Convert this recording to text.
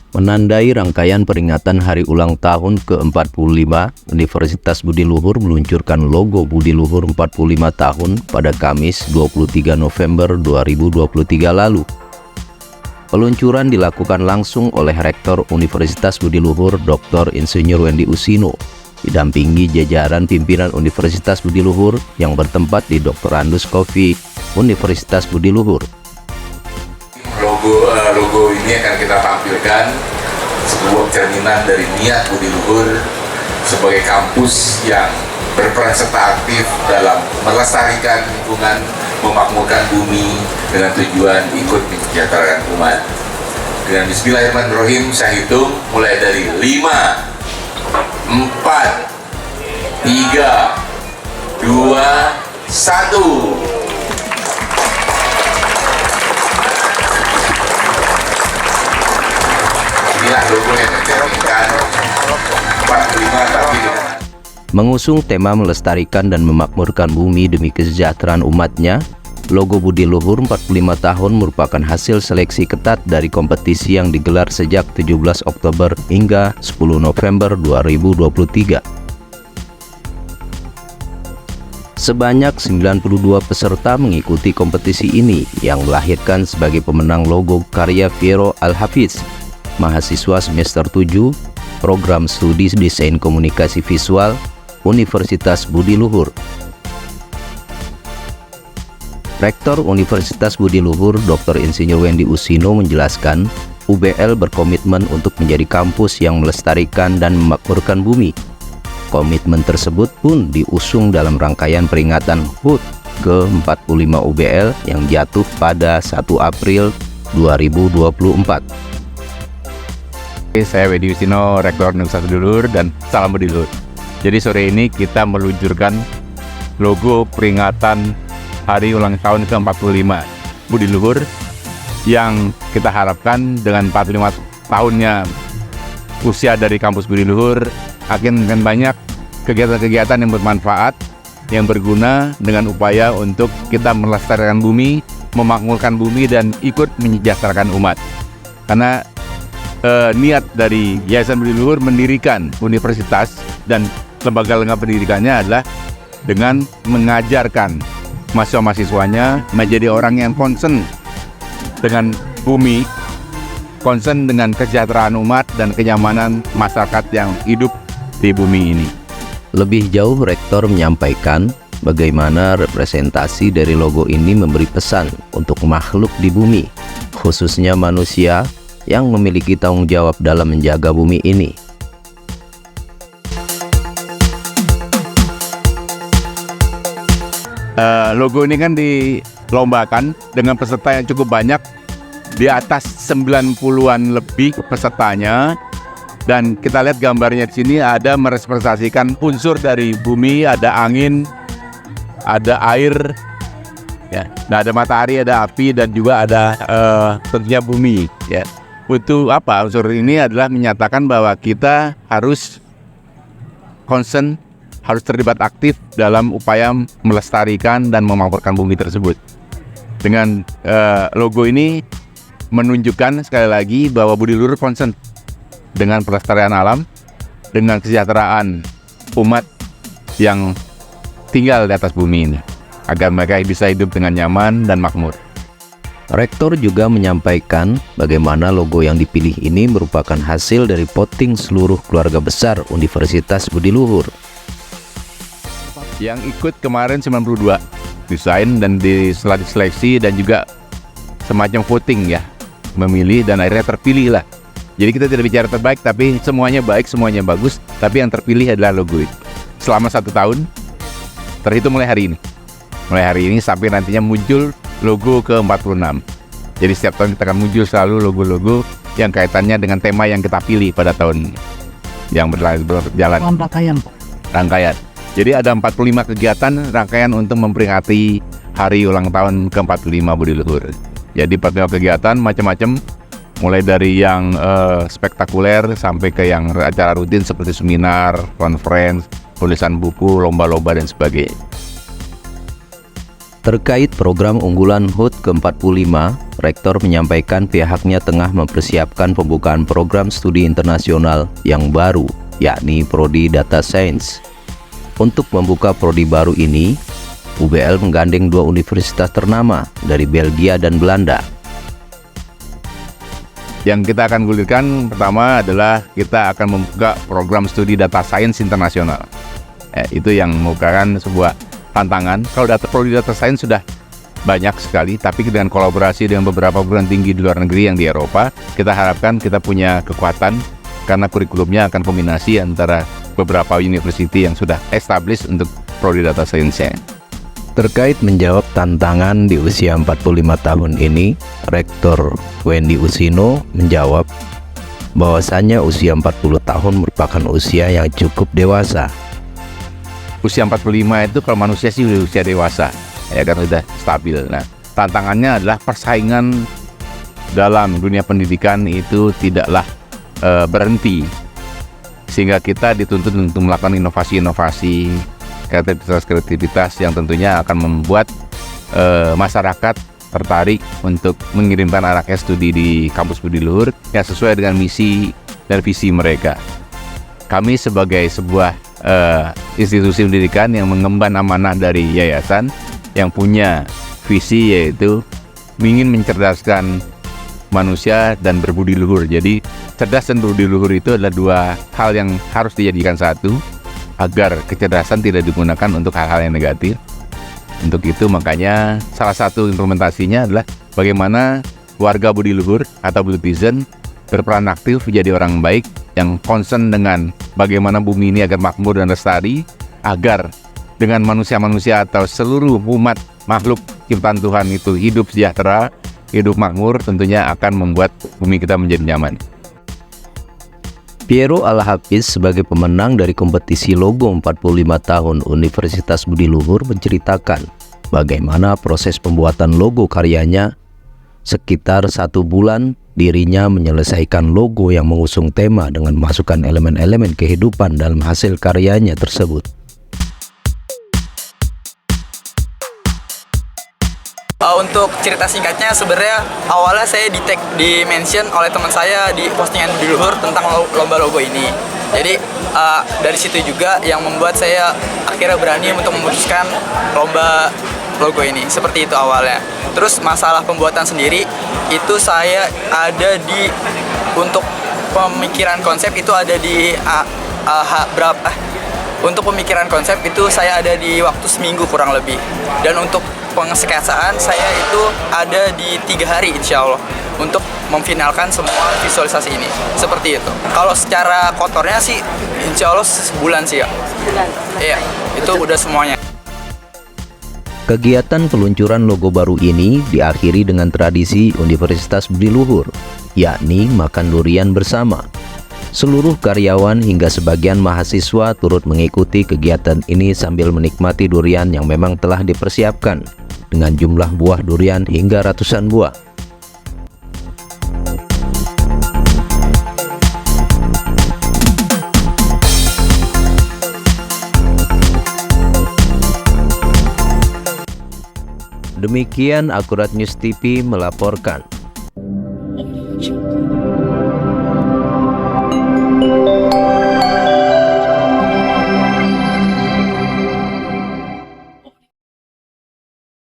Menandai rangkaian peringatan hari ulang tahun ke-45, Universitas Budi Luhur meluncurkan logo Budi Luhur 45 tahun pada Kamis 23 November 2023 lalu. Peluncuran dilakukan langsung oleh Rektor Universitas Budi Luhur Dr. Insinyur Wendy Usino, didampingi jajaran pimpinan Universitas Budi Luhur yang bertempat di Dr. Andus Coffee, Universitas Budi Luhur. Logo ini akan kita tampilkan sebuah cerminan dari niat Budi Luhur sebagai kampus yang berperan serta aktif dalam melestarikan lingkungan, memakmurkan bumi dengan tujuan ikut mensejahterakan umat. Dengan Bismillahirrahmanirrahim, saya hitung mulai dari 5, 4, 3, 2, 1. Logo yang mencerminkan 45 tapi dengan Mengusung tema melestarikan dan memakmurkan bumi demi kesejahteraan umatnya, logo Budi Luhur 45 tahun merupakan hasil seleksi ketat dari kompetisi yang digelar sejak 17 Oktober hingga 10 November 2023. Sebanyak 92 peserta mengikuti kompetisi ini yang melahirkan sebagai pemenang logo karya Piero Al-Hafiz, mahasiswa semester 7, Program Studi Desain Komunikasi Visual, Universitas Budi Luhur. Rektor Universitas Budi Luhur Dr. Insinyur Wendy Usino menjelaskan, UBL berkomitmen untuk menjadi kampus yang melestarikan dan memakmurkan bumi. Komitmen tersebut pun diusung dalam rangkaian peringatan HUT ke-45 UBL yang jatuh pada 1 April 2024. Saya Wendy Usino, Rektor Universitas Budi Luhur, dan salam Budi Luhur. Jadi sore ini kita meluncurkan logo peringatan hari ulang tahun ke-45 Budi Luhur yang kita harapkan dengan 45 tahunnya usia dari kampus Budi Luhur akan dengan banyak kegiatan-kegiatan yang bermanfaat, yang berguna dengan upaya untuk kita melestarikan bumi, memakmurkan bumi, dan ikut menyejahterakan umat. Karena niat dari Yayasan Budi Luhur mendirikan universitas dan lembaga-lembaga pendidikannya adalah dengan mengajarkan mahasiswa-mahasiswanya menjadi orang yang concern dengan bumi, concern dengan kesejahteraan umat dan kenyamanan masyarakat yang hidup di bumi ini. Lebih jauh, Rektor menyampaikan bagaimana representasi dari logo ini memberi pesan untuk makhluk di bumi, khususnya manusia yang memiliki tanggung jawab dalam menjaga bumi ini. Logo ini kan dilombakan dengan peserta yang cukup banyak, di atas 90-an lebih pesertanya, dan kita lihat gambarnya di sini ada merepresentasikan unsur dari bumi, ada angin, ada air, ya, nah, ada matahari, ada api, dan juga ada tentunya bumi, ya. Untuk apa? Unsur ini adalah menyatakan bahwa kita harus concern, harus terlibat aktif dalam upaya melestarikan dan memakmurkan bumi tersebut. Dengan logo ini menunjukkan sekali lagi bahwa Budi Luhur concern dengan pelestarian alam, dengan kesejahteraan umat yang tinggal di atas bumi ini, agar mereka bisa hidup dengan nyaman dan makmur. Rektor juga menyampaikan bagaimana logo yang dipilih ini merupakan hasil dari voting seluruh keluarga besar Universitas Budi Luhur. Yang ikut kemarin 92 desain dan setelah diseleksi dan juga semacam voting, ya, memilih dan akhirnya terpilih lah. Jadi kita tidak bicara terbaik, tapi semuanya baik, semuanya bagus, tapi yang terpilih adalah logo itu. Selama 1 tahun, terhitung mulai hari ini. Mulai hari ini sampai nantinya muncul logo ke-46. Jadi setiap tahun kita akan muncul selalu logo-logo yang kaitannya dengan tema yang kita pilih pada tahun yang berjalan. Rangkaian. Jadi ada 45 kegiatan rangkaian untuk memperingati hari ulang tahun ke-45 Budi Luhur. Jadi 45 kegiatan macam-macam, mulai dari yang spektakuler sampai ke yang acara rutin seperti seminar, conference, tulisan buku, lomba-lomba, dan sebagainya. Terkait program unggulan HUT ke-45, Rektor menyampaikan pihaknya tengah mempersiapkan pembukaan program studi internasional yang baru, yakni Prodi Data Science. Untuk membuka prodi baru ini, UBL menggandeng dua universitas ternama dari Belgia dan Belanda. Yang kita akan gulirkan pertama adalah kita akan membuka program studi Data Science internasional. Itu yang merupakan sebuah tantangan. Kalau prodi data science sudah banyak sekali, tapi dengan kolaborasi dengan beberapa perguruan tinggi di luar negeri yang di Eropa, kita harapkan kita punya kekuatan karena kurikulumnya akan kombinasi antara beberapa university yang sudah established untuk prodi data science-nya. Terkait menjawab tantangan di usia 45 tahun ini, Rektor Wendy Usino menjawab bahwasannya usia 40 tahun merupakan usia yang cukup dewasa. Usia 45 itu kalau manusia sih usia dewasa, ya kan, sudah stabil. Nah, tantangannya adalah persaingan dalam dunia pendidikan itu tidaklah berhenti, sehingga kita dituntut untuk melakukan inovasi-inovasi, kreativitas yang tentunya akan membuat masyarakat tertarik untuk mengirimkan anaknya studi di kampus Budi Luhur yang sesuai dengan misi dan visi mereka. Kami sebagai sebuah institusi pendidikan yang mengemban amanah dari yayasan yang punya visi yaitu ingin mencerdaskan manusia dan berbudi luhur. Jadi cerdas dan berbudi luhur itu adalah dua hal yang harus dijadikan satu agar kecerdasan tidak digunakan untuk hal-hal yang negatif. Untuk itu makanya salah satu implementasinya adalah bagaimana warga budi luhur atau Bluetizen berperan aktif menjadi orang baik yang concern dengan bagaimana bumi ini agar makmur dan lestari, agar dengan manusia-manusia atau seluruh umat makhluk ciptaan Tuhan itu hidup sejahtera, hidup makmur, tentunya akan membuat bumi kita menjadi nyaman. Piero Al-Hafiz sebagai pemenang dari kompetisi logo 45 tahun Universitas Budi Luhur menceritakan bagaimana proses pembuatan logo karyanya. Sekitar 1 bulan dirinya menyelesaikan logo yang mengusung tema dengan memasukkan elemen-elemen kehidupan dalam hasil karyanya tersebut. Untuk cerita singkatnya, sebenarnya awalnya saya di mention oleh teman saya di postingan Budi Luhur tentang lomba logo ini. Jadi dari situ juga yang membuat saya akhirnya berani untuk memutuskan lomba logo ini. Seperti itu awalnya. Terus masalah pembuatan sendiri itu saya ada untuk pemikiran konsep itu ada di untuk pemikiran konsep itu saya ada di waktu seminggu kurang lebih. Dan untuk pengesketsaan saya itu ada di 3 hari insya Allah untuk memfinalkan semua visualisasi ini. Seperti itu. Kalau secara kotornya sih insya Allah sebulan sih ya. Iya, itu udah semuanya. Kegiatan peluncuran logo baru ini diakhiri dengan tradisi Universitas Budi Luhur, yakni makan durian bersama. Seluruh karyawan hingga sebagian mahasiswa turut mengikuti kegiatan ini sambil menikmati durian yang memang telah dipersiapkan dengan jumlah buah durian hingga ratusan buah. Demikian Akurat News TV melaporkan.